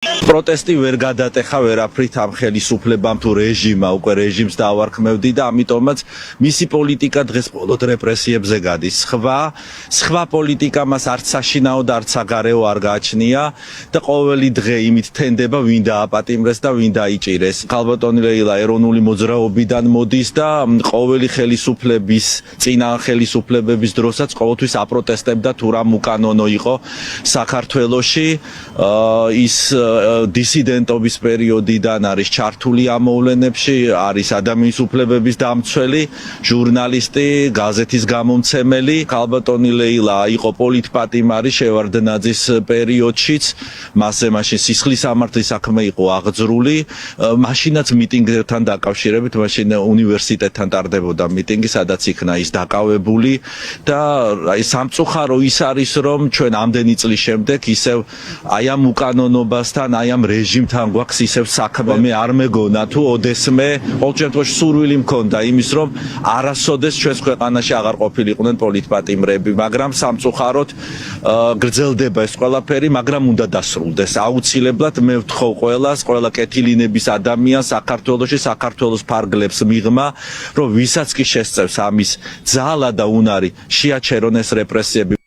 პროტესტი ვერ გადატეხა ვერაფრით ამ ხელისუფლებამ თუ რეჟიმმა, უკვე რეჟიმს დაავარქმევდი და ამიტომაც მისი პოლიტიკა დღეს მხოლოდ რეპრესიებზე გადის. სხვა პოლიტიკა მას არც საშინაო და არც საგარეო არ გააჩნია და ყოველი დღე იმით თენდება ვინ დააპატიმრეს და ვინ დაიჭირეს. ხალბატონი ლეილა ეროვნული მოძრაობიდან მოდის და ყოველი ხელისუფლების წინა ხელისუფლებების დროსაც ყოველთვის აპროტესტებდა თუ რა უკანონო იყო საქართველოში ის დისიდენტობის პერიოდიდან არის ჩართული ამ მოვლენებში, არის ადამიანის უფლებების დამცველი, ჟურნალისტი, გაზეთის გამომცემელი. ხალბატონი ლეილა იყო პოლიტპატიმარი შევარდნაძის პერიოდშიც, მასზე მაშინ სისხლის სამართლის საქმე იყო აღძრული, მაშინაც მიტინგებთან დაკავშირებით, მაშინ უნივერსიტეტთან ტარდებოდა მიტინგი, სადაც იქნა ის დაკავებული და აი სამწუხარო ის არის, რომ ჩვენ ამდენი წლის შემდეგ ისევ აი ამ უკანონობასთან აი ამ რეჟიმთან გვაქვს ისევ საქმე. მე არ მეგონა თუ ოდესმე ყოველ შემთხვევაში სურვილი მქონდა იმის, რომ არასოდეს ჩვენს ქვეყანაში აღარ ყოფილიყვნენ პოლიტპატიმრები, მაგრამ სამწუხაროდ გრძელდება ეს ყველაფერი, მაგრამ უნდა დასრულდეს. აუცილებლად მე ვთხოვ ყველა კეთილინების ადამიანს საქართველოში, საქართველოს ფარგლებს მიღმა, რომ ვისაც კი შესწევს ამის ძალა და უნარი, შეაჩერონ ეს რეპრესიები.